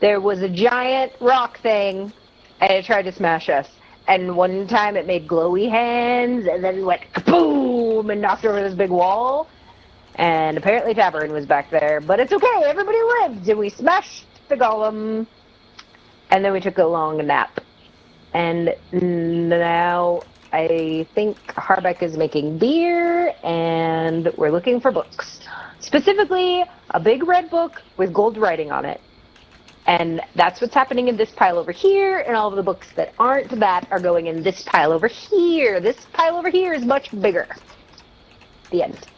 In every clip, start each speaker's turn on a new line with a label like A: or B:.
A: there was a giant rock thing, and it tried to smash us. And one time it made glowy hands, and then it went boom and knocked over this big wall. And apparently Tavern was back there, but it's okay, everybody lived, and we smashed the golem. And then we took a long nap. And now I think Harbeck is making beer, and we're looking for books. Specifically, a big red book with gold writing on it. And that's what's happening in this pile over here, and all of the books that aren't that are going in this pile over here. This pile over here is much bigger. The end.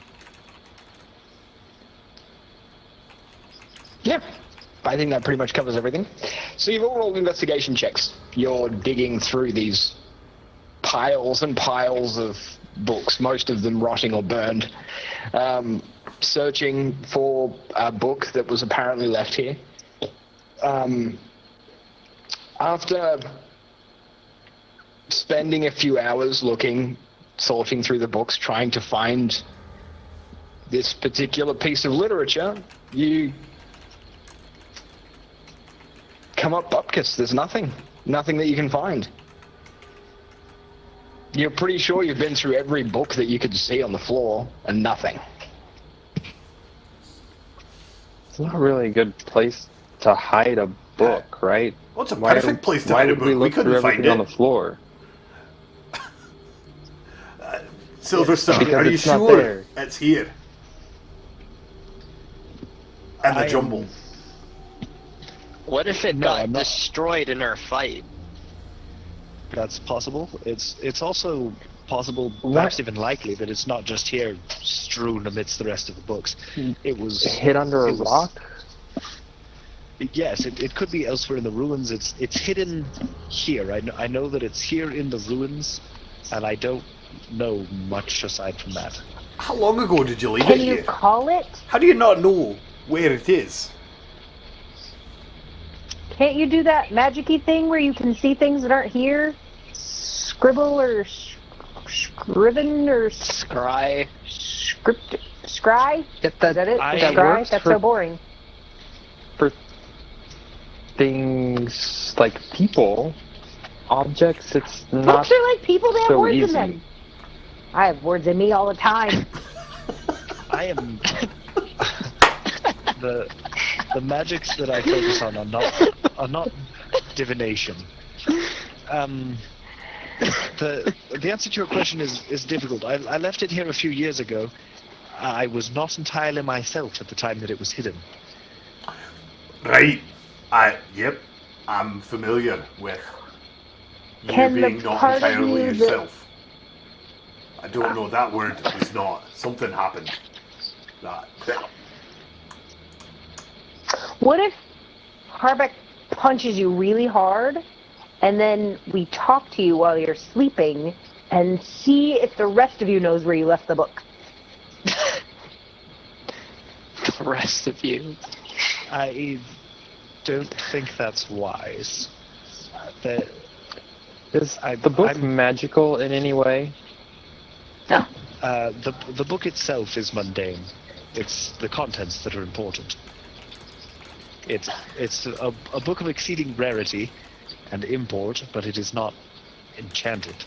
B: Yeah, I think that pretty much covers everything. So you've all rolled investigation checks. You're digging through these piles and piles of books, most of them rotting or burned, searching for a book that was apparently left here. After spending a few hours looking, sorting through the books, trying to find this particular piece of literature, you come up bupkis. There's nothing that you can find. You're pretty sure you've been through every book that you could see on the floor, and nothing.
C: It's not really a good place to hide a book, right?
D: Well, it's a perfect place to hide a book.
C: We couldn't find it on the floor.
D: Silverstone, are you sure it's here? And the jumble.
E: What if it got destroyed in our fight?
F: That's possible. It's also possible, perhaps even likely, that it's not just here strewn amidst the rest of the books. It was
C: hid under a rock?
F: Yes, it could be elsewhere in the ruins. It's hidden here. I know that it's here in the ruins, and I don't know much aside from that.
D: How long ago did you leave it
A: Can
D: here?
A: you call it?
D: How do you not know where it is?
A: Can't you do that magic-y thing where you can see things that aren't here? Scribble or scriven or
E: Scry.
A: Script. Scry? Is that it?
C: Scry?
A: That's so boring.
C: For things like people, objects, it's not
A: Books are like people, they have
C: so
A: words
C: easy.
A: in them. I have words in me all the time.
F: I am the magics that I focus on are not divination. The answer to your question is difficult. I left it here a few years ago. I was not entirely myself at the time that it was hidden.
D: Right. Yep. I'm familiar with you being not entirely yourself. I don't know, that word was not. Something happened.
A: What if Harbeck punches you really hard, and then we talk to you while you're sleeping, and see if the rest of you knows where you left the book?
E: The rest of you.
F: I don't think that's wise.
C: Is the book magical in any way?
A: No.
F: The book itself is mundane. It's the contents that are important. It's a book of exceeding rarity and import, but it is not enchanted.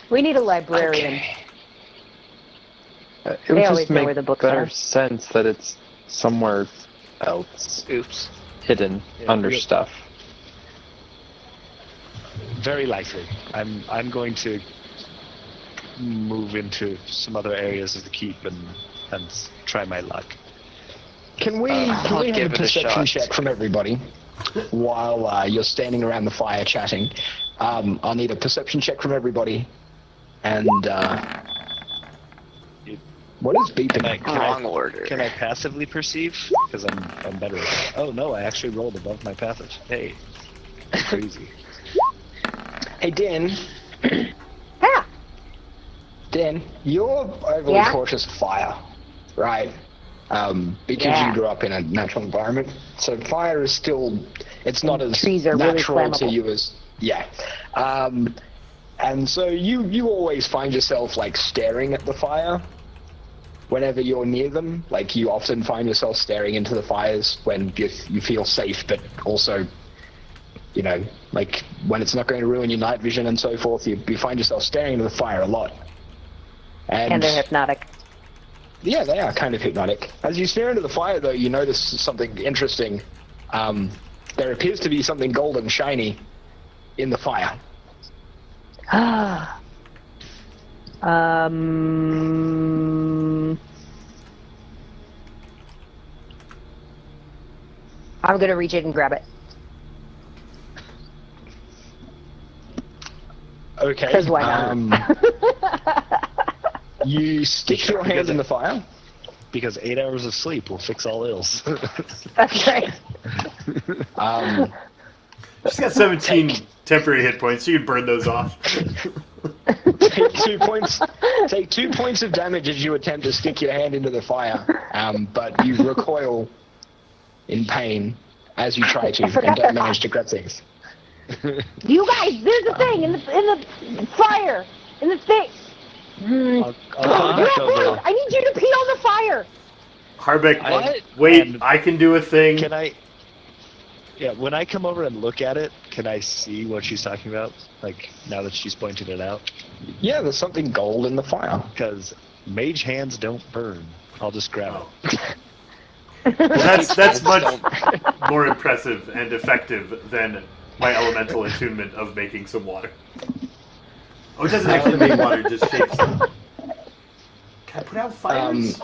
A: We need a librarian.
E: Okay.
C: It
A: They
C: would
A: always
C: just
A: know
C: make
A: where the books
C: better
A: are.
C: sense that it's somewhere else,
E: Oops.
C: hidden under stuff.
F: Very likely. I'm going to move into some other areas of the keep and try my luck.
B: Can we
E: I'll
B: have
E: give
B: a
E: it a
B: perception
E: shot.
B: check from everybody while you're standing around the fire chatting? I'll need a perception check from everybody. And what is beeping?
E: Wrong order.
F: Can I passively perceive? Because I'm better at that. Oh no, I actually rolled above my passive. Hey. Crazy.
B: Hey, Dan.
A: Yeah.
B: Dan, you're overly cautious of fire, right? Because you grew up in a natural environment. So fire is still, it's not as
A: trees are really
B: natural to
A: flammable.
B: you as, and so you always find yourself like staring at the fire. whenever you're near them, like you often find yourself staring into the fires when you feel safe, but also, you know, like when it's not going to ruin your night vision and so forth, you find yourself staring into the fire a lot.
A: And they're hypnotic.
B: Yeah, they are kind of hypnotic. As you stare into the fire, though, you notice something interesting. There appears to be something golden shiny in the fire.
A: I'm gonna reach it and grab it.
B: Okay.
A: Because why not?
B: You stick your hand in the fire.
F: Because 8 hours of sleep will fix all ills.
A: That's right.
D: She's got 17 temporary hit points. You can burn those off.
B: Take 2 points. Take 2 points of damage as you attempt to stick your hand into the fire, but you recoil in pain as you try to, and don't manage to grab things.
A: You guys, there's a thing in the fire, in the thing.
F: I'll come back over.
A: I need you to pee on the fire.
D: Harbeck, wait, I can do a thing.
F: Can I? Yeah, when I come over and look at it, can I see what she's talking about? Like, now that she's pointed it out?
B: Yeah, there's something gold in the fire.
F: Because mage hands don't burn. I'll just grab it.
D: That's much more impressive and effective than my elemental attunement of making some water. Oh, it doesn't actually make water, it just shakes. Can I put out fires?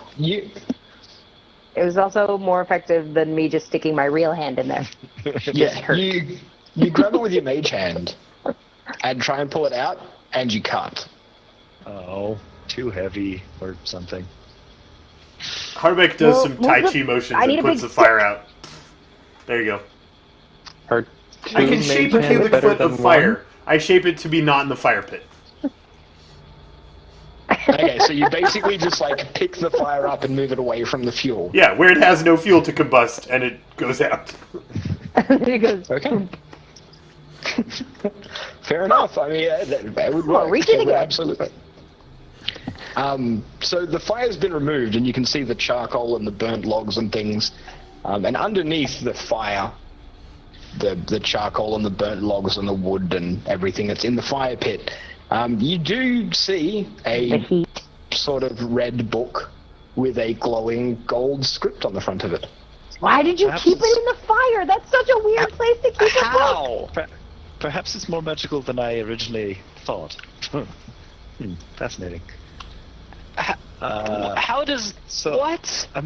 A: It was also more effective than me just sticking my real hand in there.
B: Yeah, you grab it with your mage hand and try and pull it out, and you can't.
F: Oh, too heavy or something.
D: Harbeck does some Tai Chi motions and puts the fire out. There you go. I can shape a cubic foot of fire. I shape it to be not in the fire pit.
B: Okay, so you basically just like pick the fire up and move it away from the fuel.
D: Yeah, where it has no fuel to combust and it goes out.
A: It goes.
B: Okay. Fair enough. I mean, that would work.
A: Reach it again.
B: Absolutely. So the fire's been removed, and you can see the charcoal and the burnt logs and things. And underneath the fire, the charcoal and the burnt logs and the wood and everything that's in the fire pit, you do see a sort of red book with a glowing gold script on the front of it.
A: Why did you keep it in the fire? That's such a weird place to keep a book.
F: Perhaps it's more magical than I originally thought. Fascinating.
E: How does what?
F: I'm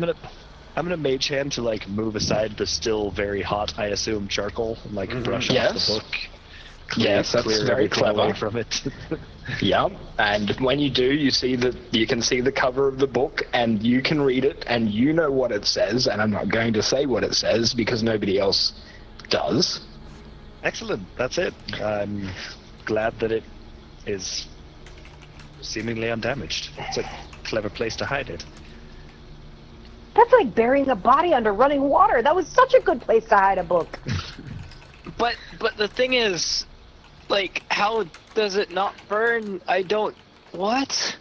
F: gonna mage hand to like move aside the still very hot, I assume, charcoal and like brush off the book.
B: Yes, that's very clever.
F: Away from it.
B: Yeah, and when you do, you can see the cover of the book, and you can read it, and you know what it says. And I'm not going to say what it says because nobody else does.
F: Excellent. That's it. I'm glad that it is seemingly undamaged. It's a clever place to hide it.
A: That's like burying a body under running water. That was such a good place to hide a book.
E: But the thing is, like, how does it not burn? I don't. What?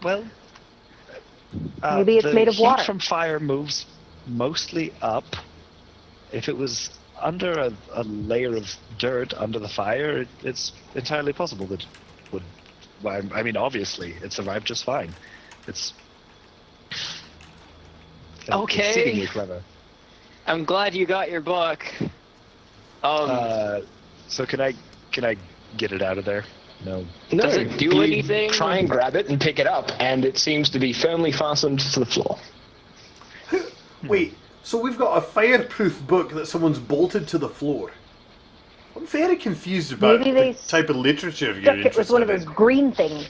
F: Well,
A: maybe it's made of water.
F: The heat from fire moves mostly up. If it was under a layer of dirt under the fire, it's entirely possible that it would. Well, I mean, obviously, it survived just fine. It's
E: okay.
F: Exceedingly clever.
E: I'm glad you got your book.
F: So can I get it out of there? No.
E: Does it do anything?
B: Try and grab it and pick it up, and it seems to be firmly fastened to the floor.
D: Wait, so we've got a fireproof book that someone's bolted to the floor. I'm very confused about the type of literature you're interested in.
A: It was one of those green things.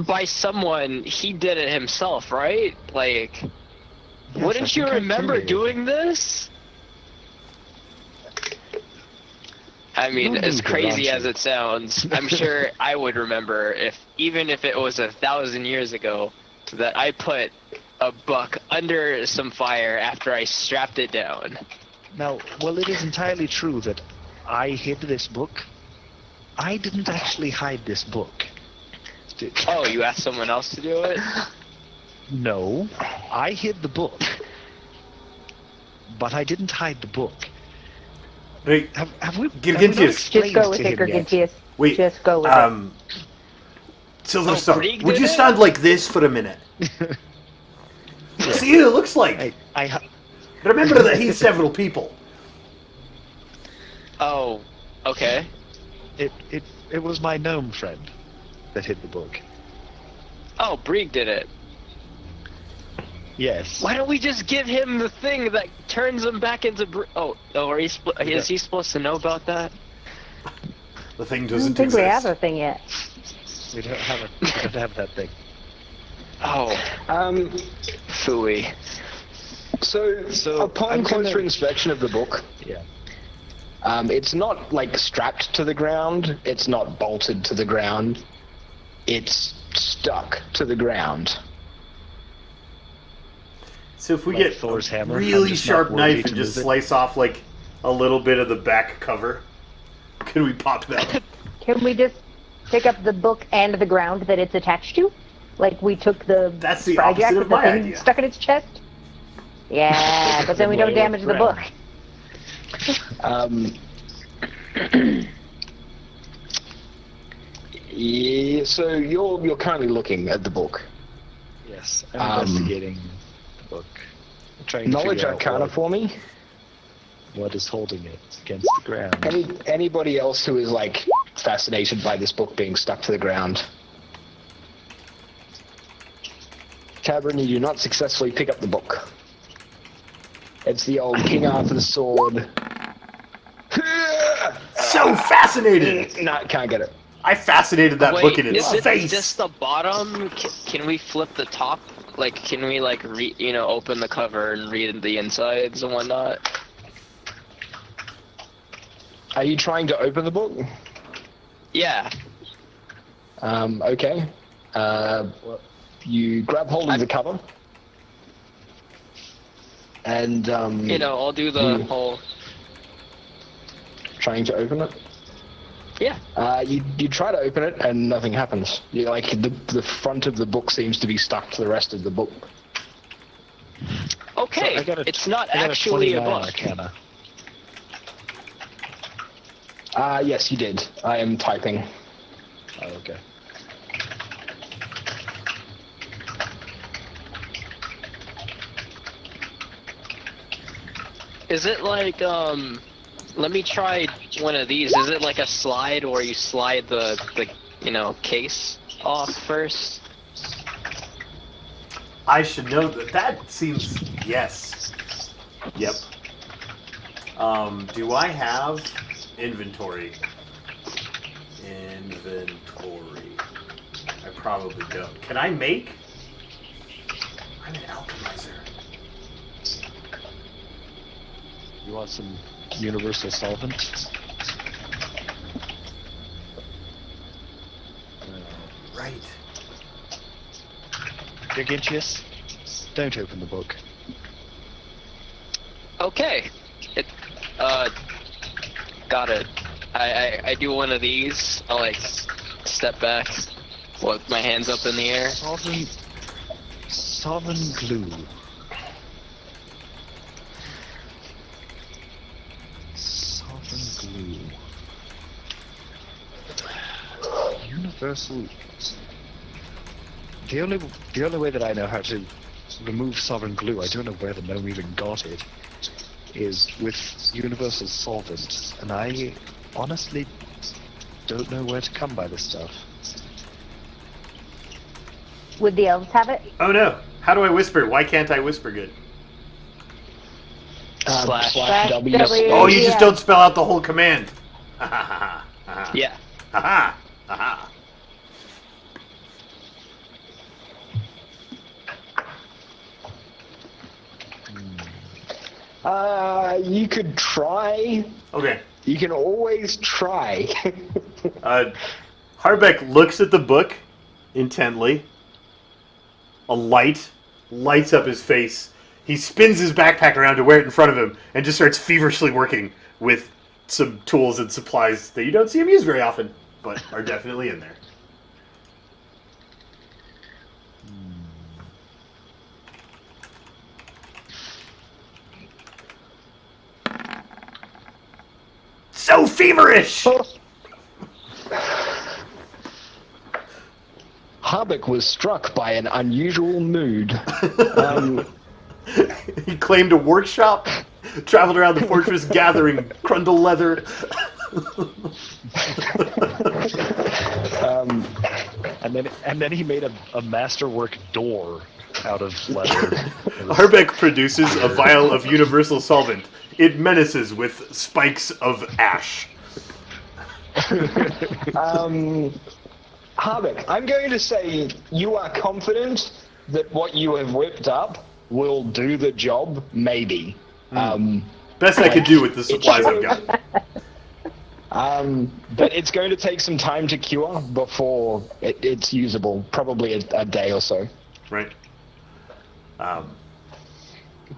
E: By someone, he did it himself, right? Like,
F: yes,
E: wouldn't you remember doing this? I mean, as crazy as it sounds, I'm sure I would remember even if it was 1,000 years ago, that I put a book under some fire after I strapped it down.
F: Now, well, it is entirely true that I hid this book. I didn't actually hide this book.
E: Oh, you asked someone else to do it?
F: No, I hid the book. But I didn't hide the book.
D: Right.
F: Have we?
D: Gargantius.
A: Just go with it, Gargantius.
D: Wait.
A: Just go with it.
D: Silverstar,
E: Brig
D: would
E: did
D: you
E: it?
D: stand like this for a minute? See who it looks like. Remember that he's several people.
E: Oh, okay.
F: It was my gnome friend that hid the book.
E: Oh, Brig did it.
F: Yes.
E: Why don't we just give him the thing that turns him back into is he supposed to know about that?
D: The thing
A: I don't
D: doesn't
A: think
D: exist.
A: we have a thing yet.
F: We don't have that thing.
E: Oh, phooey.
B: So upon closer inspection of the book,
F: Yeah.
B: it's not like strapped to the ground. It's not bolted to the ground. It's stuck to the ground.
D: So if we
F: Like
D: get
F: Thor's
D: a
F: hammer,
D: really
F: I'm just
D: sharp
F: not worthy
D: knife
F: to
D: and just
F: move it.
D: slice off like a little bit of the back cover, can we pop that?
A: Can we just pick up the book and the ground that it's attached to? Like we took the
D: That's the
A: Spryjack
D: opposite
A: with
D: of
A: the
D: my
A: thing
D: idea.
A: stuck in its chest? Yeah, but then we don't
F: Layer
A: damage
F: of
A: the book.
F: ground.
B: Yeah, so you're currently looking at the book.
F: Yes. I'm investigating the book. Trying to
B: Knowledge
F: figure out
B: Arcana for me.
F: what is holding it against the ground.
B: Anybody else who is like fascinated by this book being stuck to the ground? Cabrin, you do not successfully pick up the book. It's the old King Arthur's sword.
D: So fascinated!
B: No, can't get it.
D: I fascinated that book in its
E: is it
D: face.
E: just the bottom? Can we flip the top? Like, can we like open the cover and read the insides and whatnot?
B: Are you trying to open the book?
E: Yeah.
B: Okay. You grab hold of the cover. And,
E: I'll do the whole.
B: trying to open it.
E: Yeah.
B: You try to open it and nothing happens. You like the front of the book seems to be stuck to the rest of the book.
E: Okay.
F: So I got a-
E: it's not
F: I got
E: actually a
F: 29
E: book.
F: Arcana.
B: Yes, you did. I am typing.
F: Oh, okay.
E: Is it like let me try one of these. Is it like a slide where you slide the case off first?
D: I should know that seems yes. Yep. Do I have inventory? Inventory. I probably don't. Can I make? I'm an alchemizer.
F: You want some universal solvent?
D: Right.
F: Gargantius, don't open the book.
E: Okay. Got it. I do one of these. I'll like step back, with my hands up in the air.
F: Sovereign glue. Sovereign glue. Universal. The only way that I know how to remove sovereign glue, I don't know where the gnome even got it, is with universal solvent, and I honestly don't know where to come by this stuff.
A: Would the elves have it?
D: Oh no! How do I whisper? Why can't I whisper good?
E: Slash.
B: W.
A: W.
D: Oh, you just
A: Yeah.
D: don't spell out the whole command. Ha ha ha ha.
E: Yeah.
D: Ha ha ha ha.
B: You could try.
D: Okay.
B: You can always try.
D: Harbeck looks at the book intently. A light lights up his face. He spins his backpack around to wear it in front of him and just starts feverishly working with some tools and supplies that you don't see him use very often, but are definitely in there. So feverish!
B: Harbeck was struck by an unusual mood.
D: He claimed a workshop, traveled around the fortress gathering crundle leather.
F: And then he made a masterwork door out of leather.
D: Harbeck produces a vial of universal solvent. It menaces with spikes of ash.
B: Harbeck, I'm going to say you are confident that what you have whipped up will do the job, maybe.
D: Best I could do with the supplies I've got.
B: But it's going to take some time to cure before it's usable, probably a day or so.
D: Right.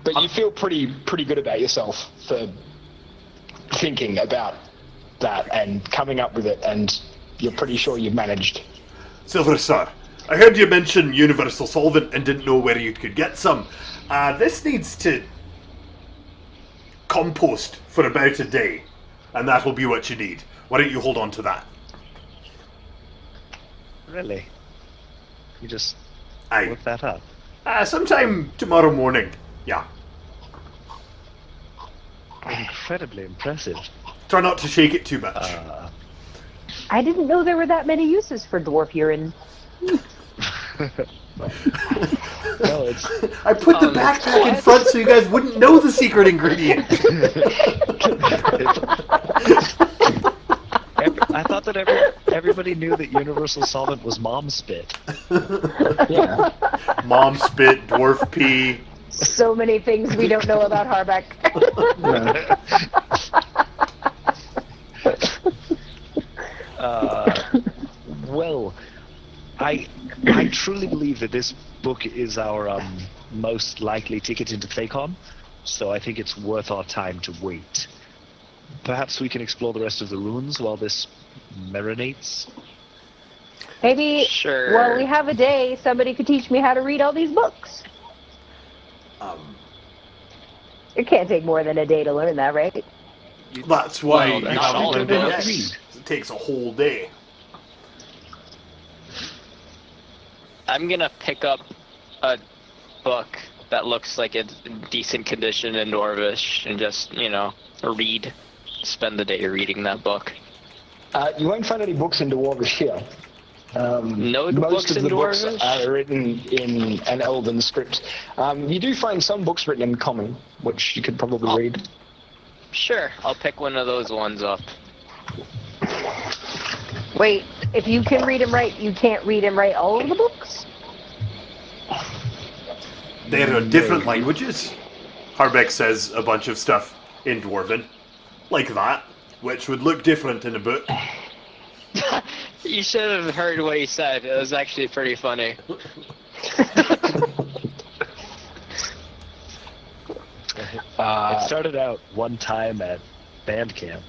B: But you feel pretty good about yourself for thinking about that and coming up with it, and you're pretty sure you've managed.
D: Silver Sir, I heard you mention universal solvent and didn't know where you could get some. This needs to compost for about a day, and that'll be what you need. Why don't you hold on to that?
F: Really? You just
D: Aye.
F: look that up?
D: Sometime tomorrow morning. Yeah.
F: Incredibly impressive.
D: Try not to shake it too much.
A: I didn't know there were that many uses for dwarf urine.
F: No, it's
D: I put the backpack in front so you guys wouldn't know the secret ingredient.
F: I thought that everybody knew that universal solvent was mom spit.
B: Yeah.
D: Mom spit, dwarf pee.
A: So many things we don't know about Harbeck.
F: Well, I truly believe that this book is our most likely ticket into Thacon, so I think it's worth our time to wait. Perhaps we can explore the rest of the ruins while this marinates.
A: Maybe
E: Sure.
A: while we have a day, somebody could teach me how to read all these books. It can't take more than a day to learn that, right?
D: That's why
E: Well,
D: you
E: not
D: haven't
E: all
D: learned
E: the
D: it
E: books.
D: yet. It takes a whole day.
E: I'm gonna pick up a book that looks like it's in decent condition in Dwarvish and just, read. Spend the day reading that book.
B: You won't find any books in Dwarvish here.
E: No
B: most
E: books
B: of
E: in
B: the books
E: Dwarvish?
B: are written in an Elven script. You do find some books written in Common, which you could probably read.
E: Sure, I'll pick one of those ones up.
A: Wait, if you can read and write, you can't read and write all of the books?
D: There are different languages. Harbeck says a bunch of stuff in Dwarven, like that, which would look different in a book.
E: You should have heard what he said. It was actually pretty funny.
F: It started out one time at band camp.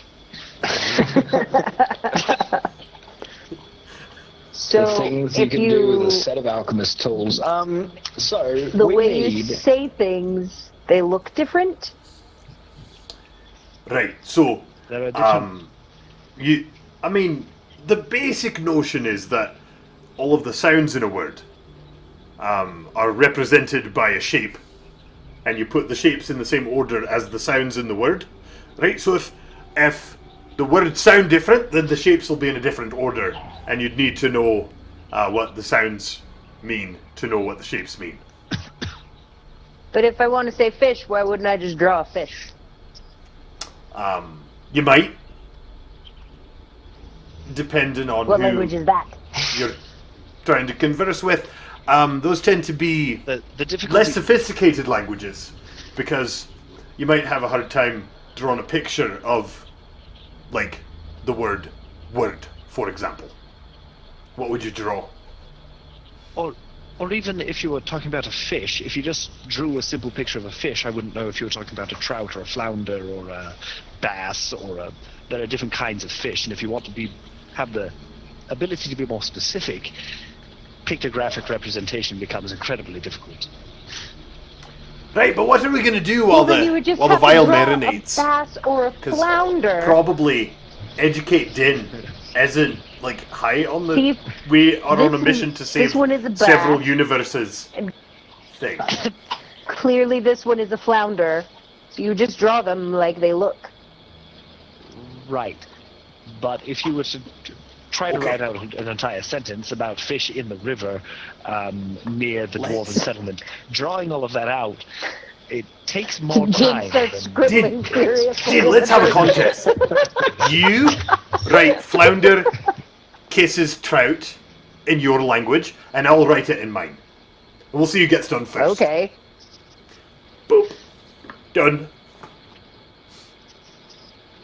A: So
B: The things you
A: if
B: can do with a set of alchemist tools. So
A: the
B: we
A: way
B: need.
A: you say things, they look different.
D: Right, so,
F: There are different.
D: the basic notion is that all of the sounds in a word are represented by a shape, and you put the shapes in the same order as the sounds in the word, right? So if the words sound different, then the shapes will be in a different order, and you'd need to know what the sounds mean to know what the shapes mean.
A: But if I want to say fish, why wouldn't I just draw a fish?
D: You might, depending on
A: What
D: who
A: language is that?
D: you're trying to converse with. Those tend to be
F: The difficulty.
D: less sophisticated languages, because you might have a hard time drawing a picture of, like, the word, for example. What would you draw?
F: Or even if you were talking about a fish, if you just drew a simple picture of a fish, I wouldn't know if you were talking about a trout or a flounder or a bass there are different kinds of fish, and if you want to have the ability to be more specific, pictographic representation becomes incredibly difficult.
D: Right, but what are we going to do
A: Well,
D: while
A: then you would
D: the
A: just
D: while the
A: have to
D: vial
A: draw
D: marinates?
A: a bass or a
D: 'Cause
A: flounder.
D: Probably educate Din isn't like high on the.
A: See,
D: We are on a
A: this
D: mission
A: is-
D: to save
A: this one is a
D: several
A: bass.
D: universes.
A: And-
D: Thing.
A: Clearly, this one is a flounder. So you just draw them like they look.
F: Right. But if you were to try to
D: Okay.
F: write out an entire sentence about fish in the river near the dwarven settlement, drawing all of that out, it takes more
A: Jim
F: time.
A: starts
F: than-
A: scribbling furiously.
D: Din, let's have a contest. You write flounder kisses trout in your language, and I'll write it in mine. And we'll see who gets done first.
A: Okay.
D: Boop. Done.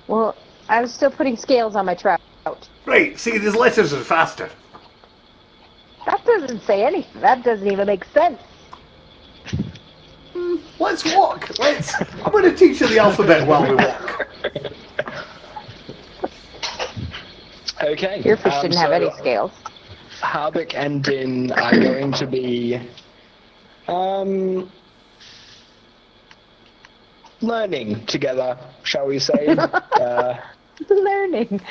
A: Well, I was still putting scales on my trout.
D: Right, see, these letters are faster.
A: That doesn't say anything. That doesn't even make sense.
D: Let's walk. I'm going to teach you the alphabet while we walk.
B: Okay.
A: Your fish didn't have
B: so
A: any scales.
B: Harbeck and Din are going to be learning together, shall we say.
A: Learning.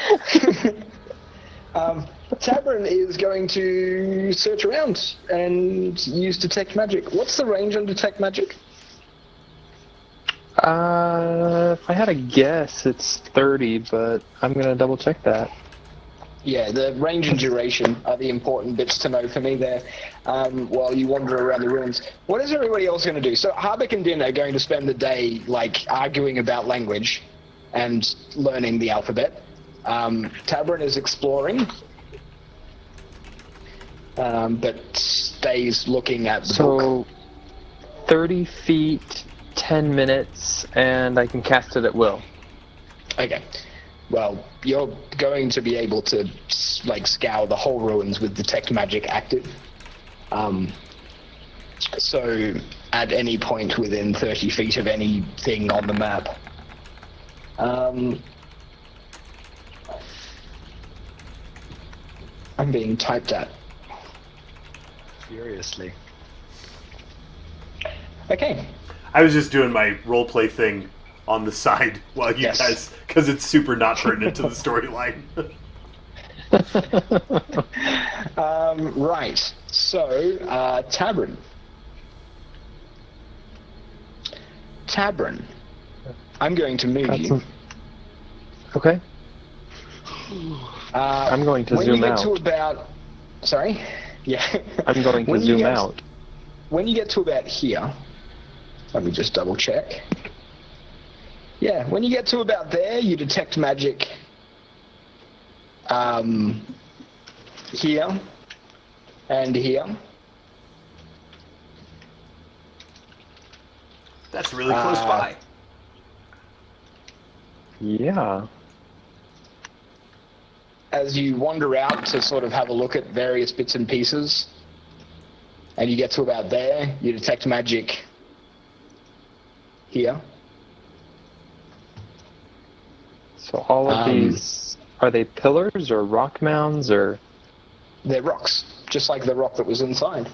B: Tabron is going to search around and use Detect Magic. What's the range on Detect Magic?
C: If I had a guess, it's 30, but I'm gonna double check that.
B: Yeah, the range and duration are the important bits to know for me there while you wander around the ruins. What is everybody else going to do? So Harbeck and Din are going to spend the day arguing about language and learning the alphabet. Tabron is exploring, but stays looking at the book.
C: So, 30 feet, 10 minutes, and I can cast it at will.
B: Okay. Well, you're going to be able to scour the whole ruins with Detect Magic active. So at any point within 30 feet of anything on the map. I'm being typed at.
F: Furiously.
B: Okay.
D: I was just doing my roleplay thing on the side while you
B: Yes.
D: guys, because it's super not pertinent to the storyline.
B: Right. So, Tabron. Tabron. I'm going to move you.
C: Okay. I'm going to
B: when
C: zoom
B: you get
C: out.
B: to about... Sorry? Yeah.
C: I'm going to
B: When you
C: zoom
B: get-
C: out.
B: When you get to about here... Let me just double check. Yeah, when you get to about there, you detect magic here and here.
D: That's really close by.
C: Yeah.
B: As you wander out to sort of have a look at various bits and pieces, and you get to about there, you detect magic here.
C: So all of these, are they pillars or rock mounds or?
B: They're rocks, just like the rock that was inside.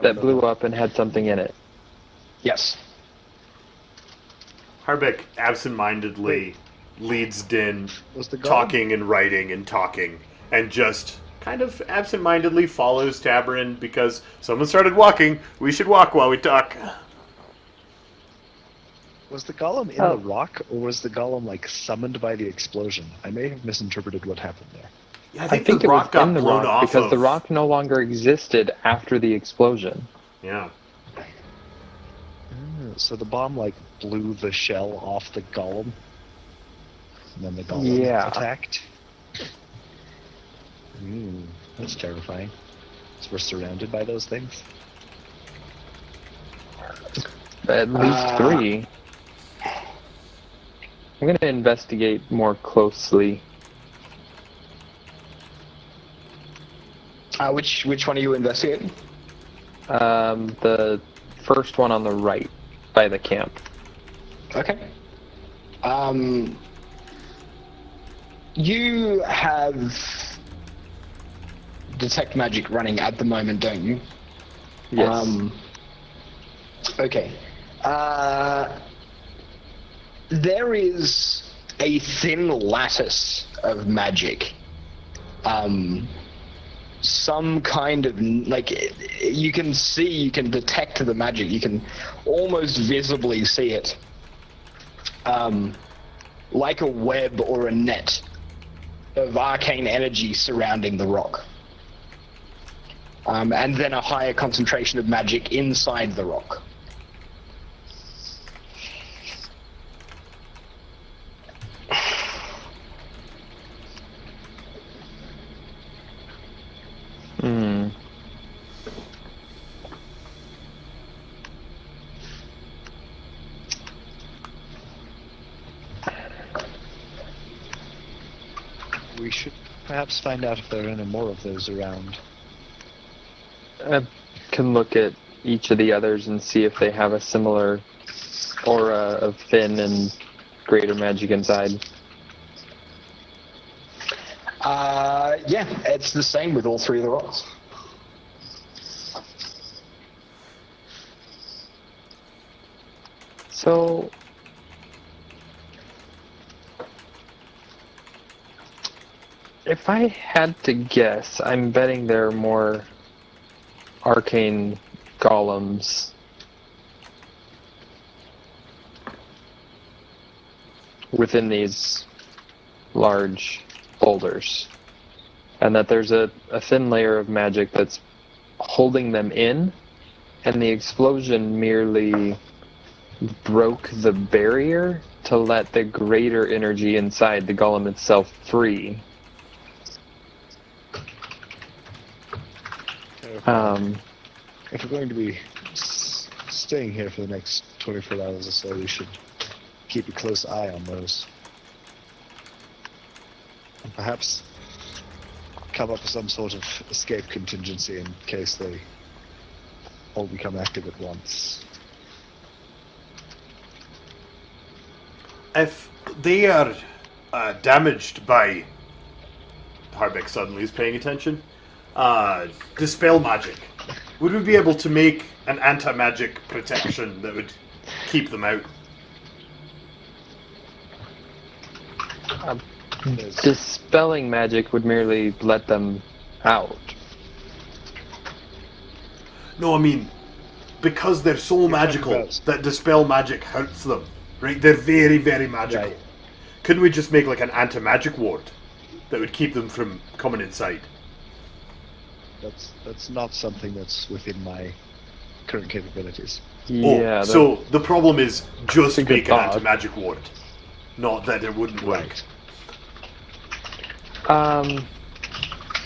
C: That blew up and had something in it.
B: Yes.
D: Harbeck absentmindedly leads Din
F: Was the golem?
D: talking and writing and talking, and just kind of absentmindedly follows Tabron because someone started walking. We should walk while we talk.
F: Was the golem in the rock, or was the golem summoned by the explosion? I may have misinterpreted what happened there.
D: Yeah,
C: I think it was in the rock because the rock no longer existed after the explosion.
D: Yeah.
F: So the bomb blew the shell off the golem, and then the golem
C: Yeah.
F: attacked. That's terrifying. So we're surrounded by those things.
C: At least 3. I'm going to investigate more closely.
B: Which one are you investigating?
C: The first one on the right by the camp.
B: Okay. You have detect magic running at the moment, don't you?
C: Yes.
B: Okay. There is a thin lattice of magic. Some kind of, like, you can detect the magic. You can almost visibly see it. Like a web or a net of arcane energy surrounding the rock. And then a higher concentration of magic inside the rock.
F: We should perhaps find out if there are any more of those around.
C: I can look at each of the others and see if they have a similar aura of thin and greater magic inside.
B: Yeah, it's the same with all three of the rocks.
C: So, if I had to guess, I'm betting there are more arcane golems within these large boulders, and that there's a thin layer of magic that's holding them in, and the explosion merely broke the barrier to let the greater energy inside the golem itself free.
F: If we're going to be staying here for the next 24 hours or so, we should keep a close eye on those. And perhaps come up with some sort of escape contingency in case they all become active at once.
D: If they are damaged by... Harbeck suddenly is paying attention. Dispel magic. Would we be able to make an anti-magic protection that would keep them out?
C: Dispelling magic would merely let them out.
D: No, I mean, because they're so magical that dispel magic hurts them, right? They're very, very magical.
F: Right.
D: Couldn't we just make like an anti-magic ward that would keep them from coming inside?
F: That's not something that's within my current capabilities.
C: Yeah.
D: So the problem is just
C: That's a good
D: make an
C: thought.
D: anti-magic ward, not that it wouldn't work.
C: The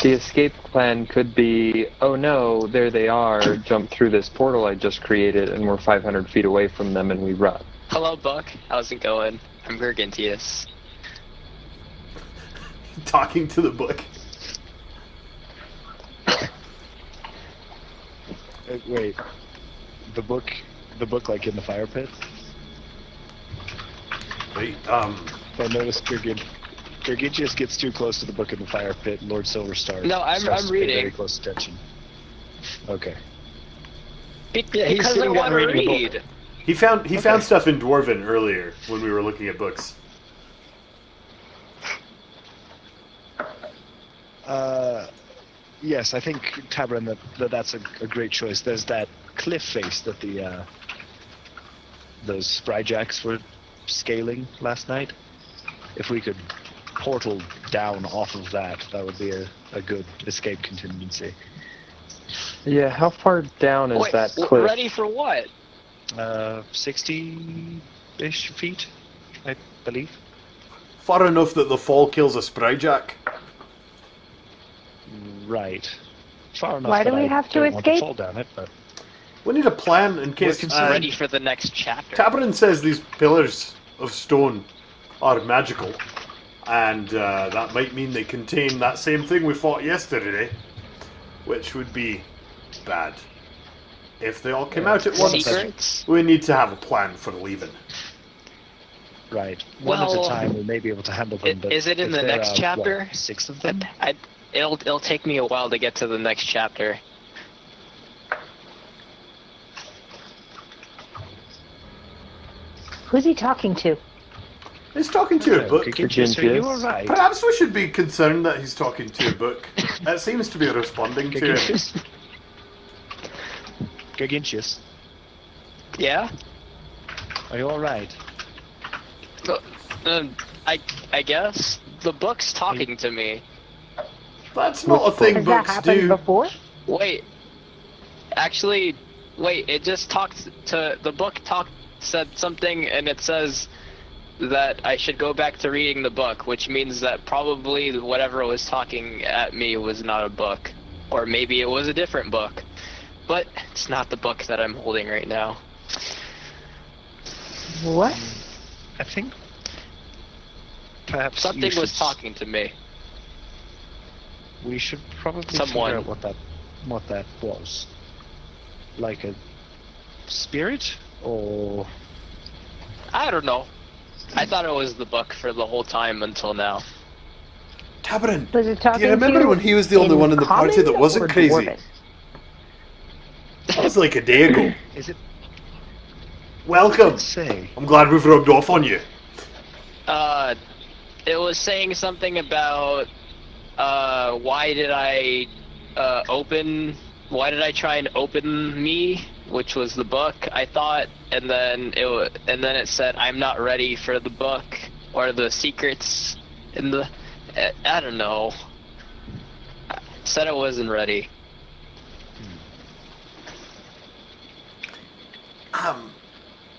C: escape plan could be, oh no, there they are, jump through this portal I just created, and we're 500 feet away from them, and we run.
E: Hello, Buck. How's it going? I'm Gargantius.
D: Talking to the book.
F: Wait, the book like in the fire pit?
D: Right.
F: I noticed Gargantius gets too close to the book in the fire pit. Lord Silverstar.
E: No, I'm
F: starts to pay
E: reading.
F: Very close attention. Okay.
E: Because I
B: sitting
E: want
B: down
E: to
B: reading a
E: read.
D: He found stuff in Dwarven earlier when we were looking at books.
F: Yes, I think Tabran that's a great choice. There's that cliff face that those Spryjacks were scaling last night. If we could portal down off of that, that would be a good escape contingency.
C: Yeah, how far down is
E: Wait,
C: that cliff?
E: ready for what?
F: 60-ish feet, I believe.
D: Far enough that the fall kills a Spryjack.
F: Right. Far enough.
A: Why do
F: that
A: we
F: I
A: have to
F: don't want to
A: escape?
F: fall down it, but
D: We need a plan in case...
E: Ready for the next chapter.
D: Tabarin says these pillars of stone are magical, and that might mean they contain that same thing we fought yesterday, which would be bad. If they all came out at once,
E: Secrets?
D: we need to have a plan for leaving.
F: right. One at
E: Well,
F: a time, we may be able to handle them. But
E: is it in
F: if
E: the
F: there
E: next
F: are,
E: chapter?
F: what, 6 of them?
E: It'll take me a while to get to the next chapter.
A: Who's he talking to?
D: He's talking to a book.
F: So you were right.
D: Perhaps we should be concerned that he's talking to a book. That seems to be responding to him.
F: Gargintius,
E: Yeah?
F: are you alright?
E: I guess. The book's talking to me.
D: That's not a thing
A: Has that
D: books
A: happened
D: do.
A: before?
E: Wait. Actually, it just talked to... The book said something, and it says that I should go back to reading the book, which means that probably whatever was talking at me was not a book. Or maybe it was a different book. But it's not the book that I'm holding right now.
A: What?
F: I think perhaps
E: Something was talking to me.
F: We should probably
E: Someone.
F: figure out what that was. Like a spirit, or
E: I don't know. I thought it was the book for the whole time until now.
D: Tabarin,
A: Was it talking
D: do you remember
A: to
D: when he was the only one in the party
A: common
D: that
A: or
D: wasn't crazy?
A: dwarven?
D: That was like a day ago.
F: is it?
D: Welcome.
F: Let's say.
D: I'm glad we've rubbed off on you.
E: It was saying something about why did I try and open me, which was the book, I thought, and then it said I'm not ready for the book or the secrets in the I don't know. It said I wasn't ready.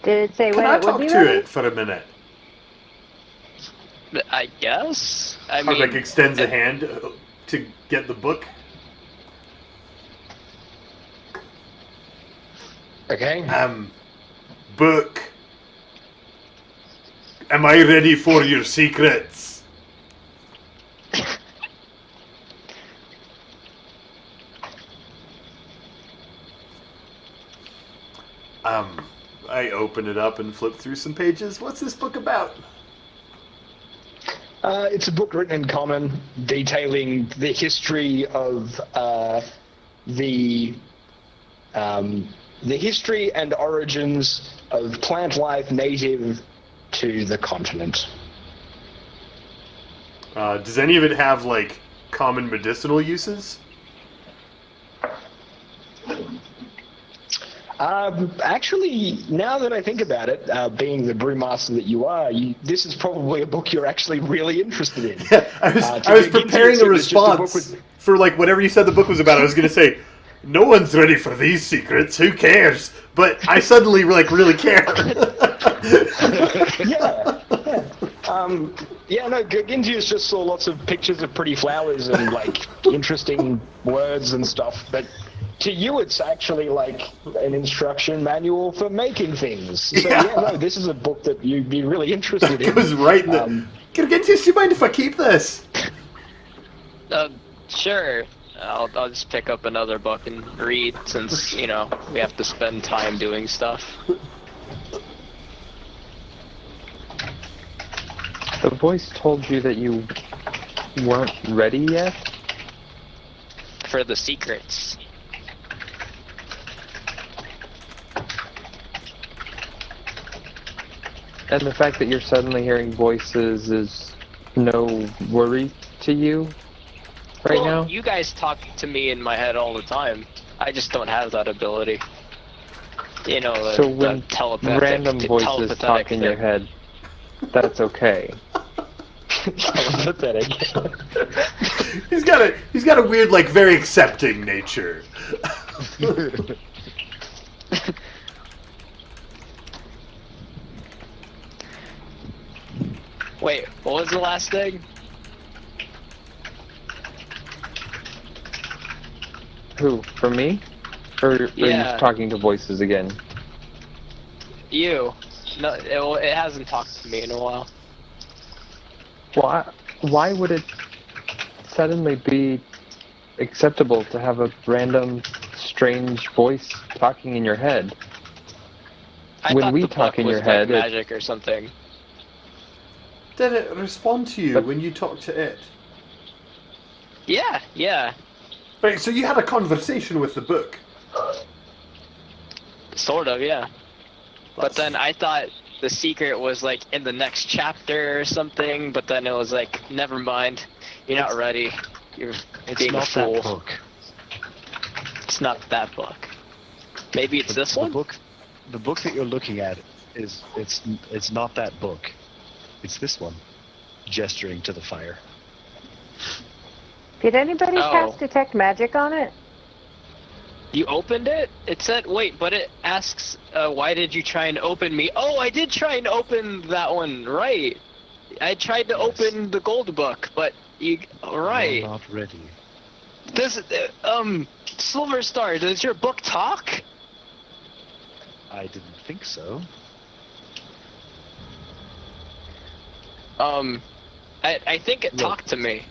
A: Did it say
D: Can
A: when
D: I
A: it would
D: talk
A: be
D: to
A: ready?
D: it for a minute?
E: I guess. I
D: Harbeck
E: mean,
D: extends a hand to get the book.
B: Okay.
D: Book. Am I ready for your secrets? I open it up and flip through some pages. What's this book about?
B: It's a book written in common detailing the history of the history and origins of plant life native to the continent.
D: Does any of it have, like, common medicinal uses?
B: Actually, now that I think about it, being the brewmaster that you are, this is probably a book you're actually really interested in.
D: Yeah, I was preparing a response for, like, whatever you said the book was about. I was going to say, no one's ready for these secrets, who cares? But I suddenly, like, really care.
B: No, Gintius just saw lots of pictures of pretty flowers and, like, interesting words and stuff, but to you it's actually like an instruction manual for making things. So, this is a book that you'd be really interested in.
D: It was right in the... Gintius, do you mind if I keep this?
E: Sure. I'll just pick up another book and read since, we have to spend time doing stuff.
C: The voice told you that you weren't ready yet?
E: For the secrets.
C: And the fact that you're suddenly hearing voices is no worry to you right now?
E: You guys talk to me in my head all the time. I just don't have that ability.
C: So when random voices talk in your head, that's okay.
B: Pathetic.
D: He's got a weird, like, very accepting nature.
E: Wait, what was the last thing?
C: Who? For me? Or are you
E: Yeah.
C: just talking to voices again?
E: You. No, it hasn't talked to me in a while.
C: Why would it suddenly be acceptable to have a random, strange voice talking in your head?
E: I
C: When
E: thought
C: we
E: the
C: talk
E: book
C: in
E: was
C: your head,
E: like magic or something.
D: Did it respond to you when you talked to it?
E: Yeah.
D: Right, so you had a conversation with the book.
E: Sort of, yeah. But then I thought the secret was like in the next chapter or something, but then it was like, never mind, you're not ready. You're being a fool.
F: That book.
E: It's not that book. Maybe it's this one?
F: The book that you're looking at it's not that book. It's this one. Gesturing to the fire.
A: Did anybody cast detect magic on it?
E: You opened it? It said, wait, but it asks, why did you try and open me? Oh, I did try and open that one, right. I tried to open the gold book, but right.
F: You're not ready.
E: Does, Silver Star, does your book talk?
F: I didn't think so.
E: I think it talked to me.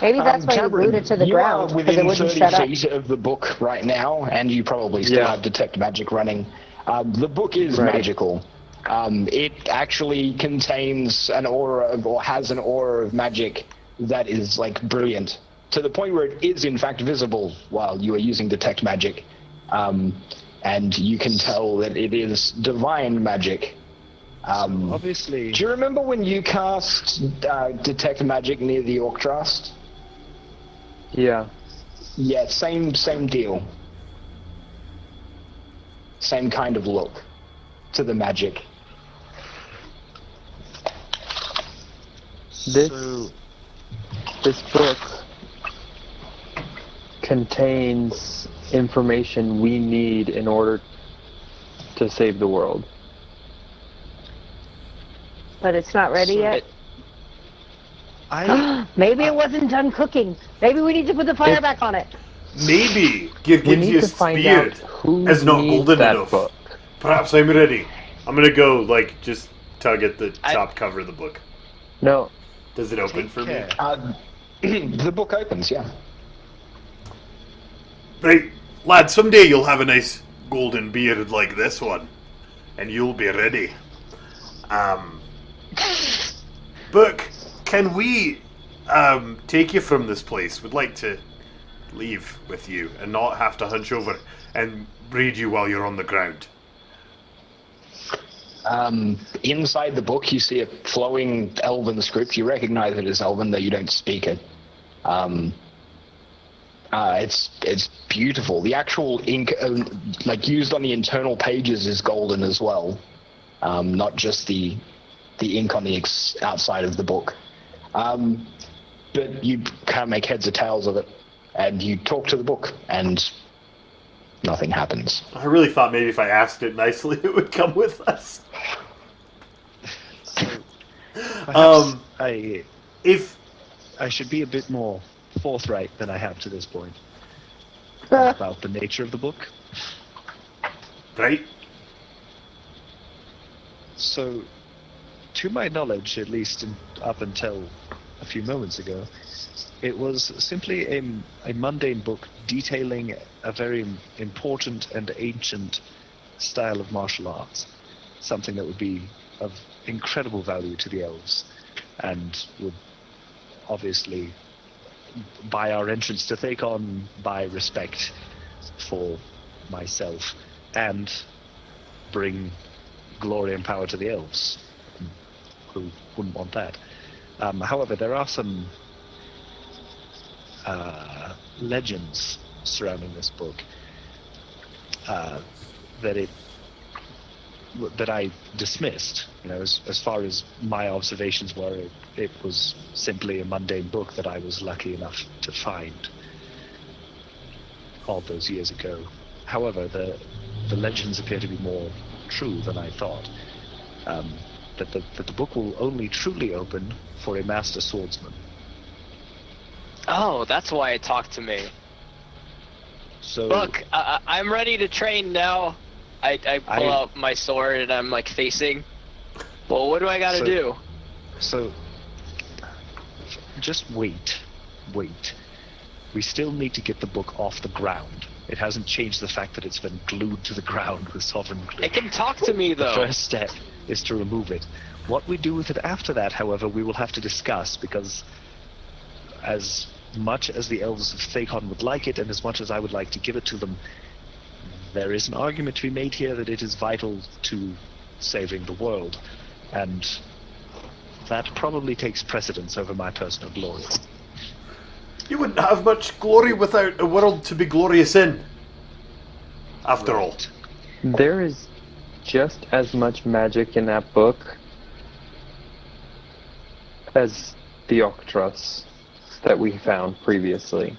A: Maybe that's why you glued it to the ground, because it wouldn't shut up.
B: Within 30 feet of the book right now, and you probably still have detect magic running. The book is magical. It actually contains an aura or has an aura of magic that is like brilliant, to the point where it is in fact visible while you are using detect magic, and you can tell that it is divine magic.
F: Obviously.
B: Do you remember when you cast detect magic near the Orctrast?
C: Yeah.
B: Yeah, same deal. Same kind of look to the magic.
C: This book contains information we need in order to save the world.
A: But it's not ready yet? Maybe it wasn't done cooking. Maybe we need to put the fire back on it.
D: Maybe
C: We
D: gives
C: need
D: you a
C: to find
D: spirit
C: out who
D: is not
C: needs
D: golden
C: that
D: enough.
C: book.
D: Perhaps I'm ready. I'm gonna go, just tug at the top cover of the book.
C: No.
D: Does it open for me?
B: The book opens, yeah.
D: Right, lad, someday you'll have a nice golden beard like this one. And you'll be ready. Book, can we take you from this place? We'd like to leave with you and not have to hunch over and read you while you're on the ground.
B: Inside the book, you see a flowing Elven script. You recognize it as Elven, though you don't speak it. It's beautiful. The actual ink, used on the internal pages, is golden as well, not just the ink on the outside of the book. But you can't make heads or tails of it, and you talk to the book, and nothing happens.
D: I really thought maybe if I asked it nicely, it would come with us.
F: If I should be a bit more forthright than I have to this point about the nature of the book.
D: Right.
F: So, to my knowledge, at least up until a few moments ago, it was simply a mundane book detailing a very important and ancient style of martial arts, something that would be of incredible value to the elves, and would obviously, by our entrance to Thakon, buy respect for myself, and bring glory and power to the elves. Who wouldn't want that? However, there are some legends surrounding this book that I dismissed. As far as my observations were, it was simply a mundane book that I was lucky enough to find all those years ago. However, the legends appear to be more true than I thought. That the book will only truly open for a master swordsman.
E: Oh, that's why it talked to me.
F: So
E: look, I'm ready to train now. I pull out my sword and I'm facing. Well, what do I gotta do?
F: So, just wait. We still need to get the book off the ground. It hasn't changed the fact that it's been glued to the ground with sovereign glue.
E: It can talk to me, though.
F: The first step is to remove it. What we do with it after that, however, we will have to discuss, because as much as the elves of Thakon would like it, and as much as I would like to give it to them, there is an argument to be made here that it is vital to saving the world, and that probably takes precedence over my personal glory.
D: You wouldn't have much glory without a world to be glorious in. After all.
C: There is just as much magic in that book as the Octros that we found previously.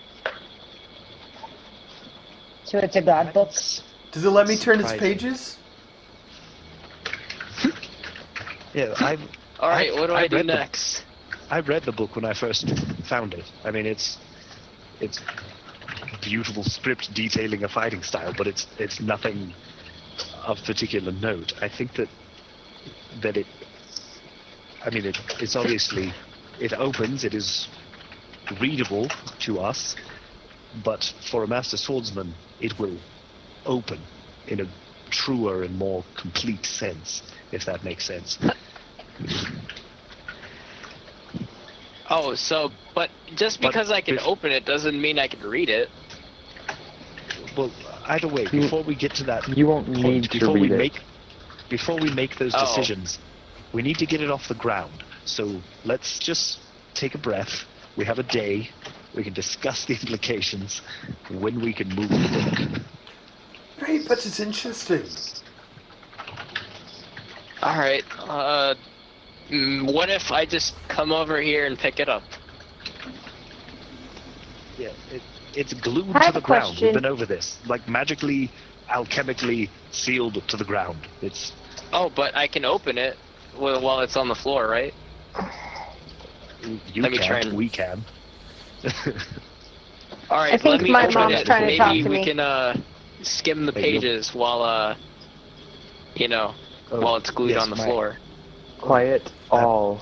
A: So it's a god book?
D: Does it let me turn its
F: Surprising.
D: pages?
F: Yeah,
E: Alright, what do I do
F: read
E: next?
F: I read the book when I first found it. I mean, it's beautiful script detailing a fighting style, but it's nothing of particular note. I think that it. I mean, it's obviously it opens. It is readable to us, but for a master swordsman, it will open in a truer and more complete sense, if that makes sense.
E: Oh, so, but just because I can open it doesn't mean I can read it.
F: Well, either way, before we get to that,
C: You won't
F: point,
C: need to
F: before
C: read
F: we
C: it.
F: before we make those
E: Oh.
F: decisions, we need to get it off the ground. So let's just take a breath. We have a day. We can discuss the implications when we can move the book.
D: Right, but it's interesting.
E: Alright, what if I just come over here and pick it up?
F: Yeah, it's glued
A: I
F: to
A: have
F: the
A: a
F: ground.
A: question.
F: We've been over this, like magically, alchemically sealed to the ground. It's
E: Oh, but I can open it while it's on the floor, right?
F: you
E: Let me try
F: can't,
E: and-
F: we can.
E: Alright,
A: I think
E: let me
A: my
E: open
A: mom's
E: it.
A: trying to talk
E: Maybe
A: to
E: we
A: me.
E: can skim the
F: Hey, you-
E: pages while
F: Oh,
E: while it's glued
F: yes,
E: on the
F: my-
E: floor.
C: Quiet all,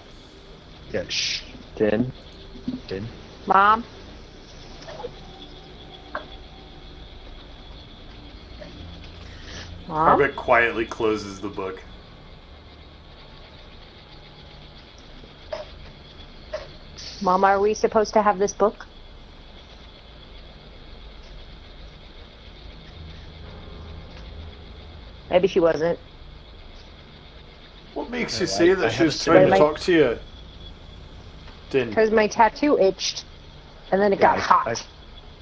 F: Yeah, shh.
C: Din.
F: Din.
A: Mom? Mom?
D: Harbeck quietly closes the book.
A: Mom, are we supposed to have this book? Maybe she wasn't.
D: What makes
F: No,
D: you say
F: I
D: that she
F: had
D: was
F: a
D: trying to
A: similar-
D: talk to you? Din.
A: Because my tattoo itched, and then it got hot.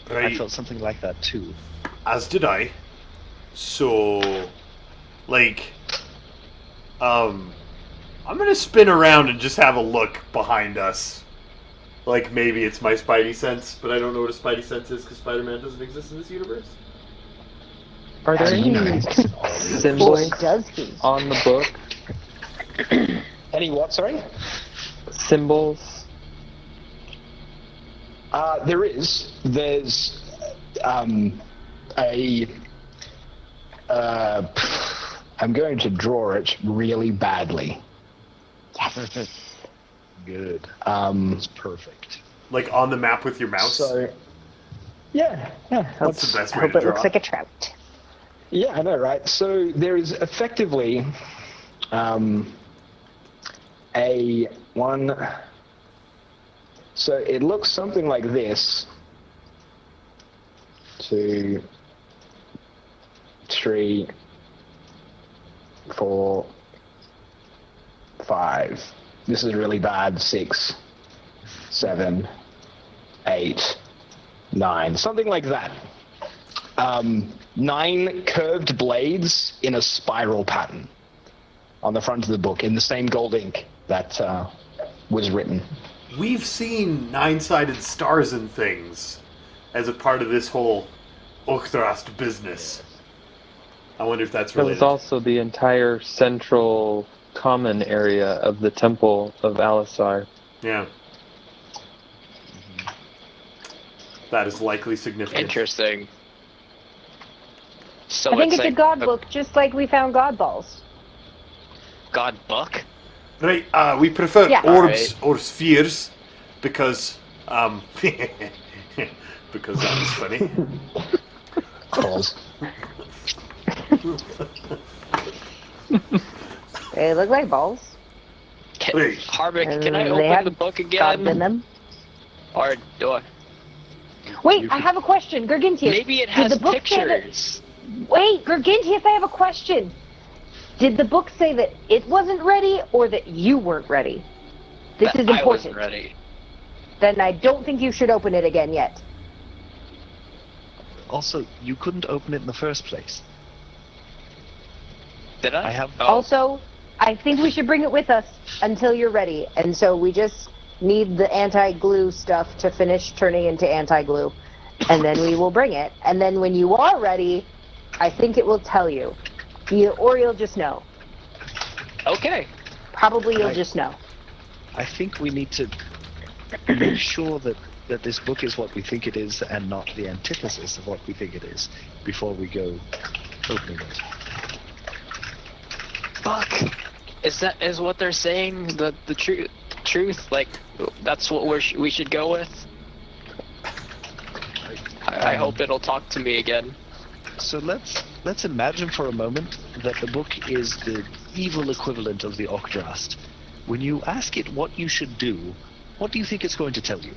F: I
D: Right,
F: felt something like that too.
D: as did I. So, like, I'm gonna spin around and just have a look behind us. Like, maybe it's my Spidey sense, but I don't know what a Spidey sense is because Spider-Man doesn't exist in this universe.
C: Are there any
A: Boy,
C: symbols
A: does he.
C: on the book?
B: Any what, sorry?
C: Symbols?
B: There is. There's a. I'm going to draw it really badly.
F: Good. It's perfect.
D: Like on the map with your mouse.
B: So, yeah.
D: That's the best
A: I
D: way
A: hope
D: to
A: it
D: draw.
A: looks like a trout.
B: Yeah, I know, right? So there is effectively a one. So it looks something like this. 2, 3, 4, 5. This is really bad. 6, 7, 8, 9. Something like that. 9 curved blades in a spiral pattern on the front of the book in the same gold ink that was written.
D: We've seen 9-sided stars and things as a part of this whole Uchtrast business. I wonder if that's
C: There
D: related.
C: was also the entire central common area of the Temple of Alisar.
D: Yeah. That is likely significant.
E: Interesting. So
A: I think it's
E: like
A: a god book, just like we found god balls.
E: God book?
D: Right, we prefer
A: Yeah.
D: orbs
E: Alright.
D: or spheres because, because that was funny.
B: Cause
A: They look like balls.
D: Wait.
E: Harbeck, can
A: And
E: I
A: they
E: open
A: have
E: the book
A: gods in
E: again?
A: them.
E: Or do I?
A: Wait, I have a question, Gargintius.
E: Maybe it
A: Did
E: has
A: the book say that-
E: pictures.
A: Wait, Gargintius, I have a question. Did the book say that it wasn't ready or that you weren't ready? This is important.
E: I wasn't ready.
A: Then I don't think you should open it again yet.
F: Also, you couldn't open it in the first place.
E: Did I?
F: I have.
E: Oh.
A: Also, I think we should bring it with us until you're ready. And so we just need the anti-glue stuff to finish turning into anti-glue. And then we will bring it. And then when you are ready, I think it will tell you. Or you'll just know.
E: Okay.
A: Probably you'll just know.
F: I think we need to make sure that this book is what we think it is and not the antithesis of what we think it is before we go opening it.
E: Fuck. Is what they're saying the truth? Like, that's what we should go with? I hope it'll talk to me again.
F: So let's imagine for a moment that the book is the evil equivalent of the Okdrast. When you ask it what you should do, what do you think it's going to tell you?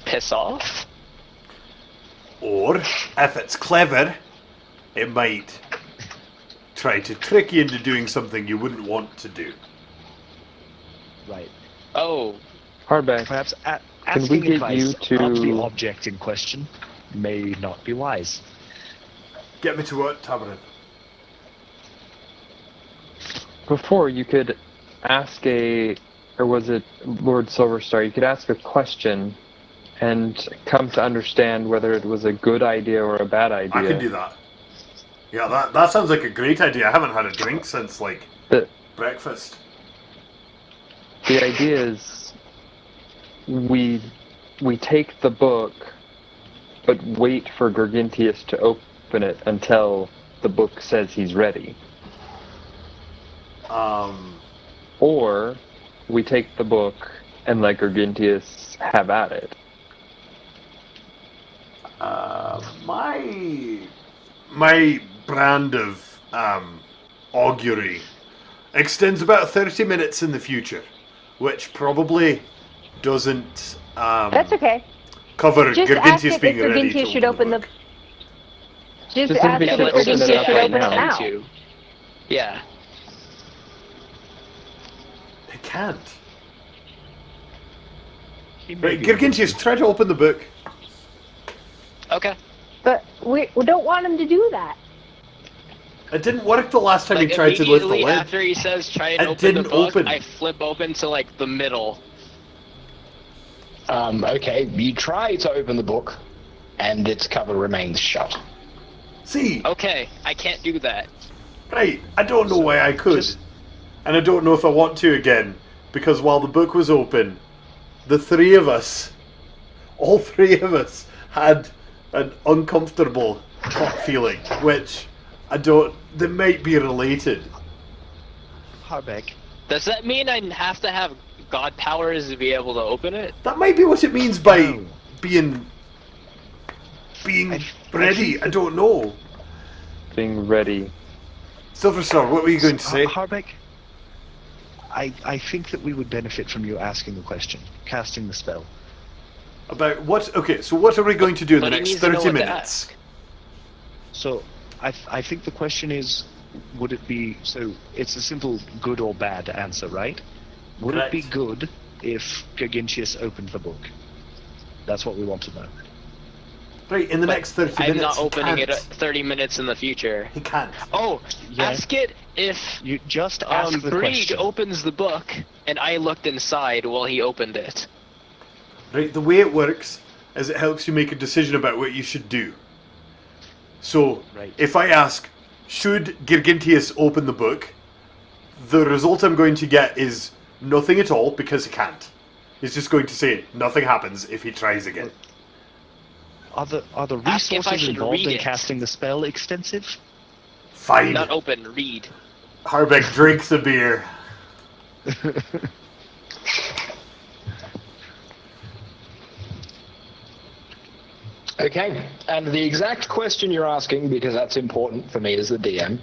E: Piss off?
D: Or, if it's clever, it might try to trick you into doing something you wouldn't want to do.
F: Right.
E: Oh.
C: Hardback.
F: Perhaps
C: Can we
F: asking
C: get
F: advice
C: you to-
F: on the object in question may not be wise.
D: Get me to what, Tamarin?
C: Before, you could ask or was it Lord Silverstar? You could ask a question and come to understand whether it was a good idea or a bad idea.
D: I can do that. Yeah, that sounds like a great idea. I haven't had a drink since, like, breakfast.
C: The idea is we take the book, but wait for Gargintius to open it until the book says he's ready. Or we take the book and let Gargintius have at it.
D: My brand of augury extends about 30 minutes in the future, which probably doesn't
A: That's okay.
D: cover
A: Just ask
D: Gargintius
A: it
D: being
A: if
D: ready to
A: Gargintius should open the...
D: book.
A: Just
C: Just
A: ask
C: if
A: if
C: it should open it
A: Gargintius
C: up
A: should
C: right
A: open it
C: now.
A: now.
E: Yeah.
D: It can't.
F: He may
D: Right,
F: be
D: Gargintius, try to open the book.
E: Okay.
A: But we don't want him to do that.
D: It didn't work the last time
E: Like,
D: he tried to lift the
E: immediately
D: lid.
E: after he says try and
D: It
E: open the
D: didn't
E: book,
D: open.
E: I flip open to, like, the middle.
B: Okay, you try to open the book, and its cover remains shut.
D: See,
E: Okay, I can't do that.
D: right, I don't know why I could. And I don't know if I want to again, because while the book was open, the three of us, all three of us, had an uncomfortable gut feeling, which they might be related.
F: Harbeck.
E: Does that mean I have to have god powers to be able to open it?
D: That might be what it means by
F: No.
D: being ready. I don't know.
C: Being ready.
D: Silverstar, what were you going to say?
F: Harbeck, I think that we would benefit from you asking the question, casting the spell.
D: About what? Okay, so what are we going to do in the
E: But he
D: next
E: needs to know
D: 30
E: what to
D: minutes?
E: ask.
F: So, I think the question is, would it be, so it's a simple good or bad answer, right? Would
D: Correct.
F: it be good if Gargintius opened the book? That's what we want to know.
D: Right, in the
E: But
D: next 30
E: I'm
D: minutes.
E: not opening
D: he
E: it
D: can't.
E: 30 minutes in the future.
D: He can't.
E: Oh,
F: Yeah.
E: ask it if
F: You just ask the
E: Breed
F: question.
E: opens the book and I looked inside while he opened it.
D: Right, the way it works is it helps you make a decision about what you should do. So,
F: Right.
D: if I ask, should Gargintius open the book, the result I'm going to get is nothing at all because he can't. He's just going to say nothing happens if he tries again.
F: Are the
E: Ask if I
F: resources
E: should
F: involved
E: read
F: in
E: it.
F: casting the spell extensive?
D: Fine.
E: Not open, read.
D: Harbeck drinks a beer.
B: Okay, and the exact question you're asking, because that's important for me as the DM.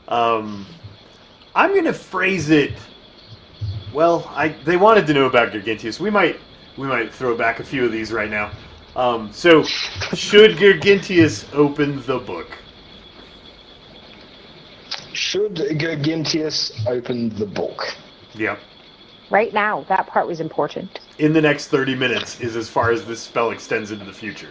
D: I'm going to phrase it. Well, they wanted to know about Gargintius. We might throw back a few of these right now. So, should Gargintius open the book?
B: Should Gergintius open the book?
D: Yep.
A: Right now, that part was important.
D: In the next 30 minutes is as far as this spell extends into the future.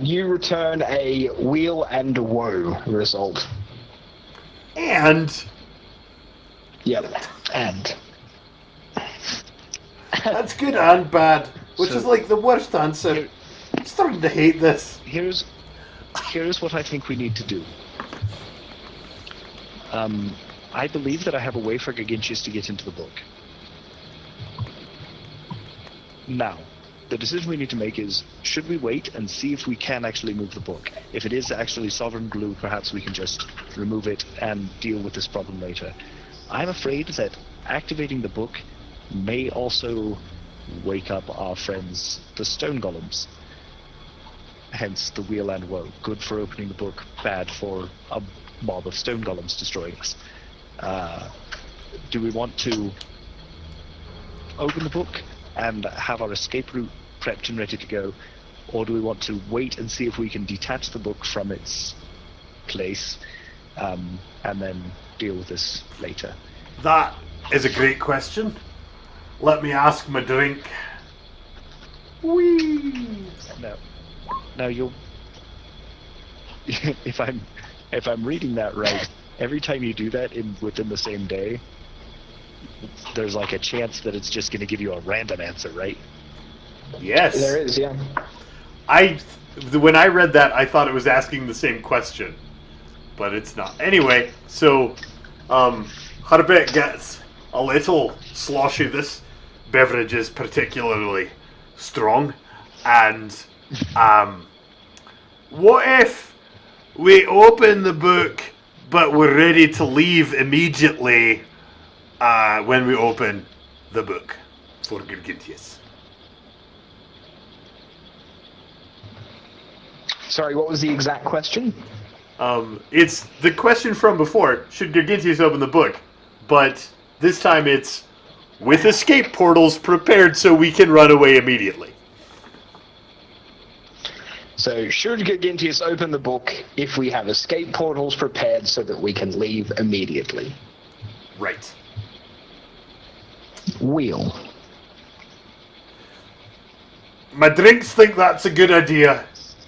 B: You return a wheel and woe result.
D: And
B: Yep, and.
D: that's good and bad, which
F: So-
D: is like the worst answer. I'm starting to hate this.
F: Here's what I think we need to do. I believe that I have a way for Gargintius to get into the book. Now, the decision we need to make is, should we wait and see if we can actually move the book? If it is actually sovereign glue, perhaps we can just remove it and deal with this problem later. I'm afraid that activating the book may also wake up our friends, the stone golems. Hence the wheel and woe. Good for opening the book, bad for a mob of stone golems destroying us. Do we want to open the book and have our escape route prepped and ready to go, or do we want to wait and see if we can detach the book from its place and then deal with this later?
D: That is a great question. Let me ask my drink. Whee!
F: Now you'll if I'm reading that right, every time you do that within the same day, there's like a chance that it's just going to give you a random answer, right?
D: Yes.
B: There is, yeah.
D: When I read that, I thought it was asking the same question, but it's not. Anyway, so Harbet gets a little sloshy. This beverage is particularly strong, and what if we open the book, but we're ready to leave immediately when we open the book for Gergintius?
B: Sorry, what was the exact question?
D: It's the question from before. Should Gergintius open the book? But this time it's with escape portals prepared so we can run away immediately.
B: So, should Gergintius open the book if we have escape portals prepared so that we can leave immediately?
D: Right.
B: Wheel.
D: My drinks think that's a good idea,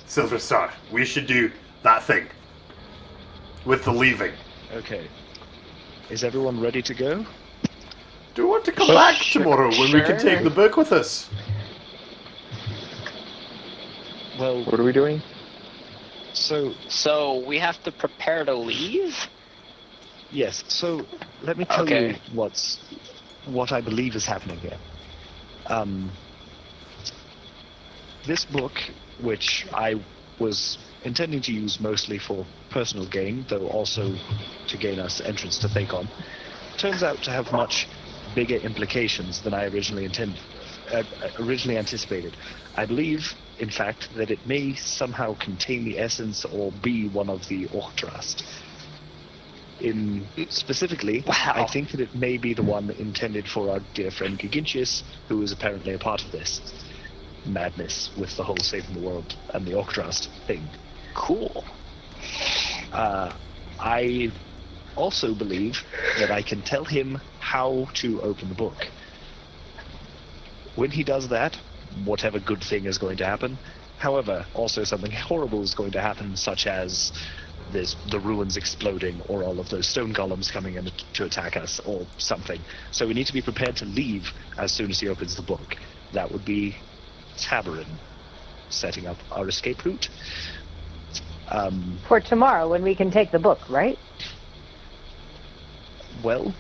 D: Silver Star. We should do that thing. With the leaving.
F: Okay. Is everyone ready to go?
D: Do you want to come back tomorrow when we can take the book with us?
F: Well,
C: What are we doing?
E: So we have to prepare to leave?
F: yes. So let me tell you what I believe is happening here. This book, which I was intending to use mostly for personal gain, though also to gain us entrance to Thakon, turns out to have much bigger implications than I originally anticipated. I believe, in fact, that it may somehow contain the essence or be one of the Orktrast. Specifically,
E: Wow.
F: I think that it may be the one intended for our dear friend Gigintius, who is apparently a part of this madness with the whole saving the world and the Orktrast thing.
E: Cool.
F: I also believe that I can tell him how to open the book. When he does that, whatever good thing is going to happen. However, also something horrible is going to happen, such as the ruins exploding, or all of those stone golems coming in to attack us, or something. So we need to be prepared to leave as soon as he opens the book. That would be Tabarin setting up our escape route.
A: For tomorrow when we can take the book, right?
F: Well,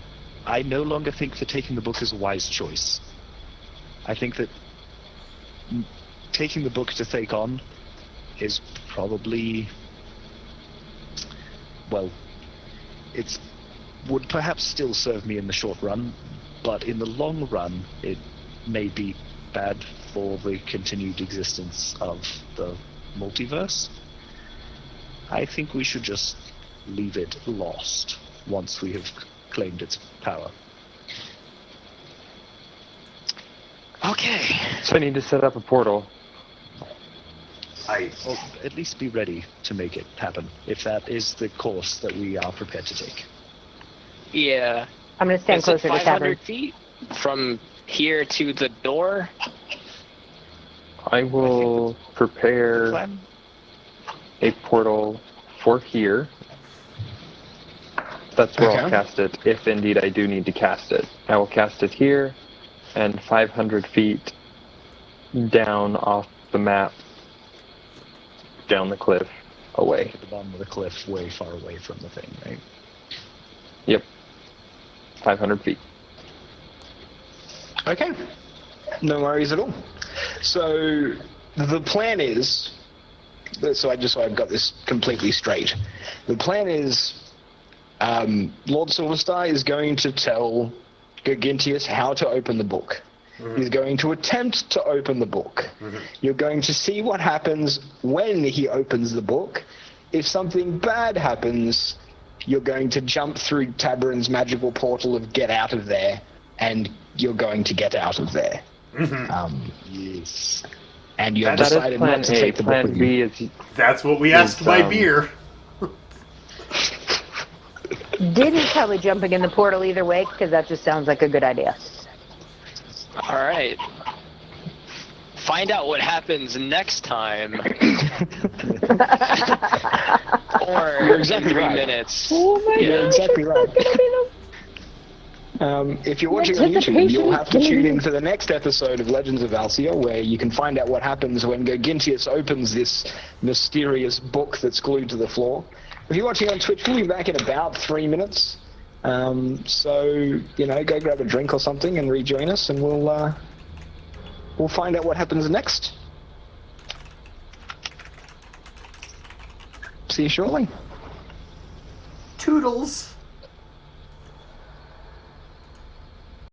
F: I no longer think that taking the book is a wise choice. I think that taking the book to Thakon is probably, well, it would perhaps still serve me in the short run, but in the long run, it may be bad for the continued existence of the multiverse. I think we should just leave it lost once we have claimed its power.
E: Okay.
C: So I need to set up a portal.
F: or at least be ready to make it happen, if that is the course that we are prepared to take.
E: Yeah.
A: I'm gonna stand
E: Is it
A: closer to
E: 500
A: Tavern.
E: feet from here to the door?
C: I will prepare
F: Plan?
C: a portal for here. That's where I'll
B: Okay.
C: cast it, if indeed I do need to cast it. I will cast it here, and 500 feet down off the map, down the cliff, away.
F: At the bottom of the cliff, way far away from the thing, right?
C: Yep. 500 feet.
B: Okay. No worries at all. So the plan is, so I've got this completely straight. The plan is, Lord Silverstar is going to tell Gargintius how to open the book. He's going to attempt to open the book. You're going to see what happens when he opens the book. If something bad happens, you're going to jump through Tabarin's magical portal of get out of there, and you're going to get out of there.
F: Yes.
B: And you have
C: That is
B: decided
C: plan
B: not to
C: A.
B: take the book
C: Plan
B: with
C: B
B: you.
C: is
D: That's what we asked my
C: um,
D: beer.
A: Didn't probably jumping in the portal either way, because that just sounds like a good idea.
E: All right. Find out what happens next time. Or
B: You're exactly
E: in 3
B: right.
E: minutes.
B: You're exactly right. If you're watching on YouTube, you'll have to tune in for the next episode of Legends of Valcia, where you can find out what happens when Gargintius opens this mysterious book that's glued to the floor. If you're watching on Twitch, we'll be back in about 3 minutes. So, go grab a drink or something and rejoin us, and we'll find out what happens next. See you shortly.
D: Toodles.